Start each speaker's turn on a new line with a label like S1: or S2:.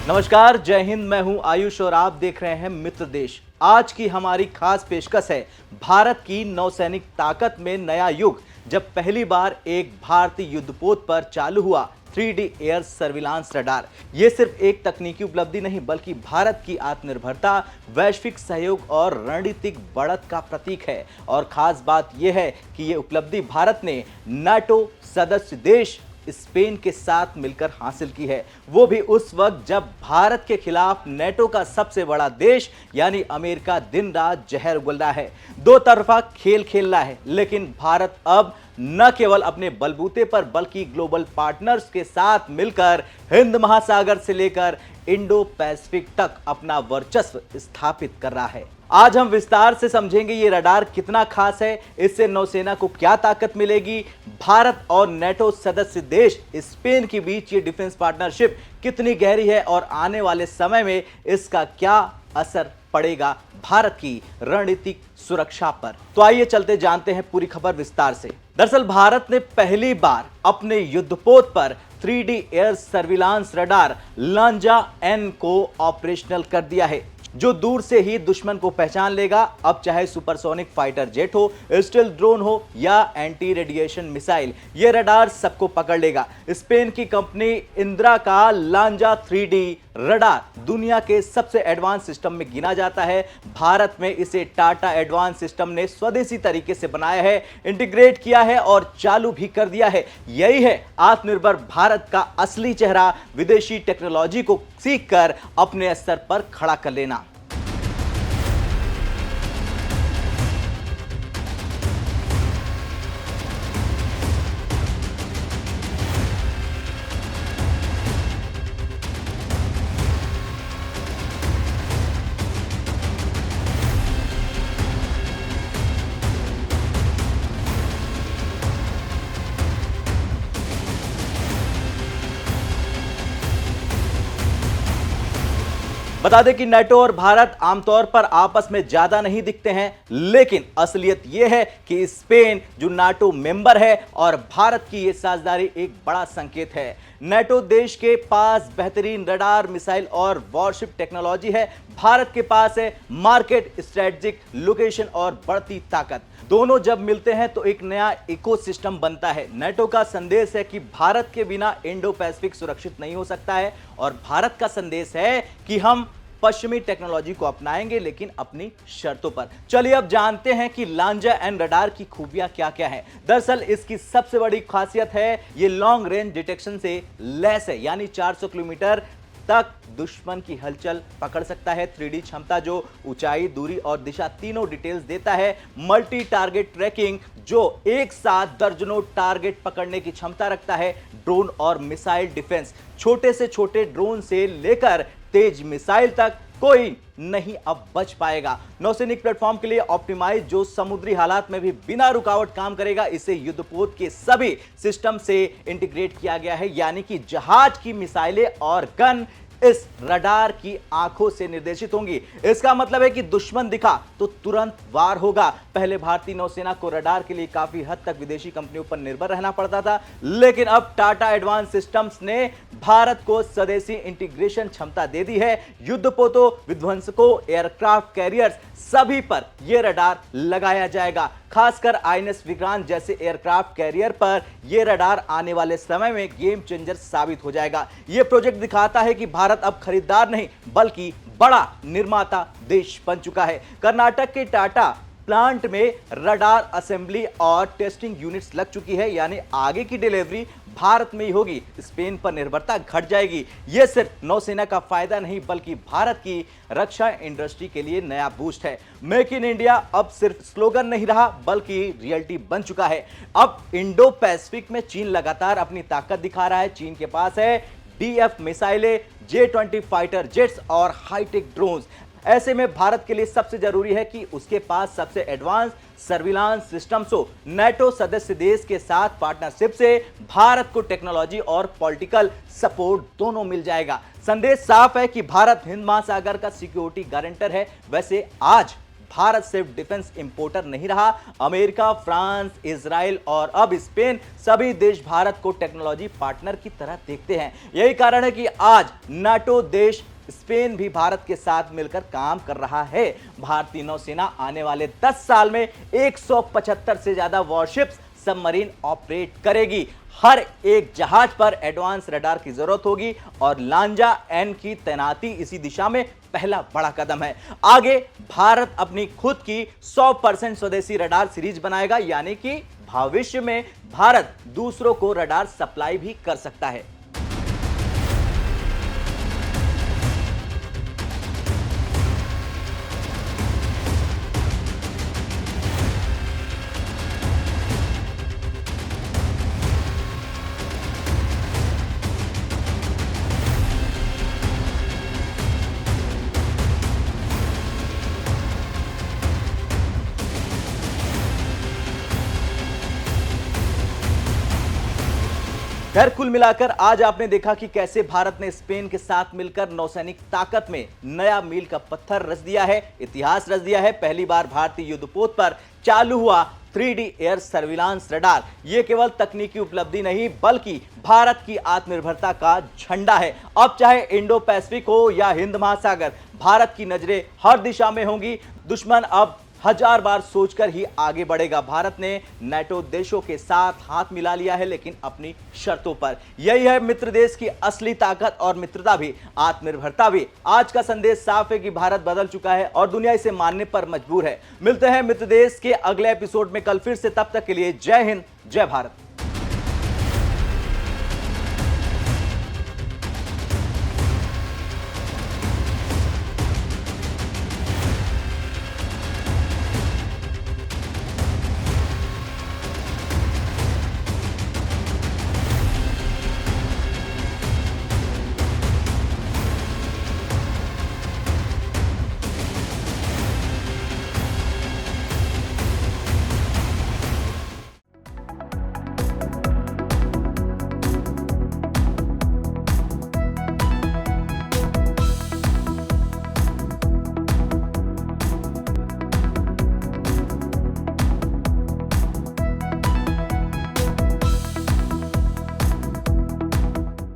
S1: नमस्कार, जय हिंद। मैं हूं आयुष और आप देख रहे हैं मित्र देश। आज की हमारी खास पेशकश है भारत की नौसैनिक ताकत में नया युग, जब पहली बार एक भारतीय युद्धपोत पर चालू हुआ 3D एयर सर्विलांस रडार। ये सिर्फ एक तकनीकी उपलब्धि नहीं, बल्कि भारत की आत्मनिर्भरता, वैश्विक सहयोग और रणनीतिक बढ़त का प्रतीक है। और खास बात यह है कि ये उपलब्धि भारत ने नाटो सदस्य देश स्पेन के साथ मिलकर हासिल की है, वो भी उस वक्त जब भारत के खिलाफ नेटो का सबसे बड़ा देश यानी अमेरिका दिन रात जहर उगल रहा है, दो तरफा खेल खेल रहा है। लेकिन भारत अब न केवल अपने बलबूते पर बल्कि ग्लोबल पार्टनर्स के साथ मिलकर हिंद महासागर से लेकर इंडो पैसिफिक तक अपना वर्चस्व स्थापित कर रहा है। आज हम विस्तार से समझेंगे ये रडार कितना खास है, इससे नौसेना को क्या ताकत मिलेगी, भारत और नेटो सदस्य देश स्पेन के बीच ये डिफेंस पार्टनरशिप कितनी गहरी है और आने वाले समय में इसका क्या असर पड़ेगा भारत की रणनीतिक सुरक्षा पर। तो आइए चलते जानते हैं पूरी खबर विस्तार से। दरअसल भारत ने पहली बार अपने युद्धपोत पर 3D air surveillance radar Lanza N को ऑपरेशनल कर दिया है, जो दूर से ही दुश्मन को पहचान लेगा। अब चाहे सुपरसोनिक फाइटर जेट हो, स्टेल्थ ड्रोन हो या एंटी रेडिएशन मिसाइल, ये रडार सबको पकड़ लेगा। स्पेन की कंपनी इंद्रा का लांजा 3D रडार दुनिया के सबसे एडवांस सिस्टम में गिना जाता है। भारत में इसे टाटा एडवांस सिस्टम ने स्वदेशी तरीके से बनाया है, इंटीग्रेट किया है और चालू भी कर दिया है। यही है आत्मनिर्भर भारत का असली चेहरा, विदेशी टेक्नोलॉजी को सीखकर अपने स्तर पर खड़ा कर लेना। बता दें कि नाटो और भारत आमतौर पर आपस में ज्यादा नहीं दिखते हैं, लेकिन असलियत यह है कि स्पेन जो नाटो मेंबर है और भारत की यह साझेदारी एक बड़ा संकेत है। नाटो देश के पास बेहतरीन रडार, मिसाइल और वॉरशिप टेक्नोलॉजी है, भारत के पास है मार्केट, स्ट्रेटेजिक लोकेशन और बढ़ती ताकत। दोनों जब मिलते हैं तो एक नया इकोसिस्टम बनता है। नाटो का संदेश है कि भारत के बिना इंडो पैसिफिक सुरक्षित नहीं हो सकता है, और भारत का संदेश है कि हम पश्चिमी टेक्नोलॉजी को अपनाएंगे, लेकिन अपनी शर्तों पर। चलिए अब जानते हैं कि लांजा एन रडार की खूबियां क्या क्या हैं। दरअसल इसकी सबसे बड़ी खासियत है ये लॉन्ग रेंज डिटेक्शन से लैस है, यानी 400 किलोमीटर तक दुश्मन की हलचल पकड़ सकता है। 3D क्षमता जो ऊंचाई, दूरी और दिशा तीनों डिटेल्स देता है। मल्टी टारगेट ट्रैकिंग जो एक साथ दर्जनों टारगेट पकड़ने की क्षमता रखता है। ड्रोन और मिसाइल डिफेंस, छोटे से छोटे ड्रोन से लेकर तेज मिसाइल तक कोई नहीं अब बच पाएगा। नौसैनिक प्लेटफॉर्म के लिए ऑप्टिमाइज जो समुद्री हालात में भी बिना रुकावट काम करेगा। इसे युद्धपोत के सभी सिस्टम से इंटीग्रेट किया गया है, यानी कि जहाज की मिसाइलें और गन इस रडार की आंखों से निर्देशित होंगी। इसका मतलब है कि दुश्मन दिखा तो तुरंत वार होगा। पहले भारतीय नौसेना को रडार के लिए काफी हद तक विदेशी कंपनियों पर निर्भर रहना पड़ता था, लेकिन अब टाटा एडवांस सिस्टम्स ने भारत को स्वदेशी इंटीग्रेशन क्षमता दे दी है। युद्धपोतों, विध्वंसकों, एयरक्राफ्ट कैरियर्स सभी पर यह रडार लगाया जाएगा। खासकर आईएनएस विक्रांत जैसे एयरक्राफ्ट कैरियर पर यह रडार आने वाले समय में गेम चेंजर साबित हो जाएगा। यह प्रोजेक्ट दिखाता है कि भारत अब खरीदार नहीं बल्कि बड़ा निर्माता देश बन चुका है। कर्नाटक के टाटा प्लांट में रडार असेंबली और टेस्टिंग यूनिट्स लग चुकी है, यानी आगे की डिलीवरी भारत में ही होगी। स्पेन पर निर्भरता घट जाएगी। यह सिर्फ नौसेना का फायदा नहीं बल्कि भारत की रक्षा इंडस्ट्री के लिए नया बूस्ट है। मेक इन इंडिया अब सिर्फ स्लोगन नहीं रहा बल्कि रियलिटी बन चुका है। अब इंडो पैसिफिक में चीन लगातार अपनी ताकत दिखा रहा है। चीन के पास है DF मिसाइलें, J-20 फाइटर जेट्स और हाईटेक ड्रोन्स। ऐसे में भारत के लिए सबसे जरूरी है कि उसके पास सबसे एडवांस सर्विलांस सिस्टम्स हो। नाटो सदस्य देश के साथ पार्टनरशिप से भारत को टेक्नोलॉजी और पॉलिटिकल सपोर्ट दोनों मिल जाएगा। संदेश साफ है कि भारत हिंद महासागर का सिक्योरिटी गारंटर है। वैसे आज भारत सिर्फ डिफेंस इंपोर्टर नहीं रहा। अमेरिका, फ्रांस, इजराइल और अब स्पेन सभी देश भारत को टेक्नोलॉजी पार्टनर की तरह देखते हैं। यही कारण है कि आज नाटो देश स्पेन भी भारत के साथ मिलकर काम कर रहा है। भारतीय नौसेना आने वाले 10 साल में 175 से ज्यादा वॉरशिप्स, सबमरीन ऑपरेट करेगी। हर एक जहाज पर एडवांस रडार की जरूरत होगी और लांजा एन की तैनाती इसी दिशा में पहला बड़ा कदम है। आगे भारत अपनी खुद की 100% स्वदेशी रडार सीरीज बनाएगा, यानी कि भविष्य में भारत दूसरों को रडार सप्लाई भी कर सकता है। खैर, कुल मिलाकर आज आपने देखा कि कैसे भारत ने स्पेन के साथ मिलकर नौसैनिक ताकत में नया मील का पत्थर रच दिया है, इतिहास रच दिया है। पहली बार भारतीय युद्धपोत पर चालू हुआ 3D एयर सर्विलांस रडार। यह केवल तकनीकी उपलब्धि नहीं बल्कि भारत की आत्मनिर्भरता का झंडा है। अब चाहे इंडो पैसिफिक हो या हिंद महासागर, भारत की नजरें हर दिशा में होंगी। दुश्मन अब 1000 बार सोचकर ही आगे बढ़ेगा। भारत ने नाटो देशों के साथ हाथ मिला लिया है, लेकिन अपनी शर्तों पर। यही है मित्र देश की असली ताकत और मित्रता भी, आत्मनिर्भरता भी। आज का संदेश साफ है कि भारत बदल चुका है और दुनिया इसे मानने पर मजबूर है। मिलते हैं मित्र देश के अगले एपिसोड में कल फिर से, तब तक के लिए जय हिंद, जय भारत।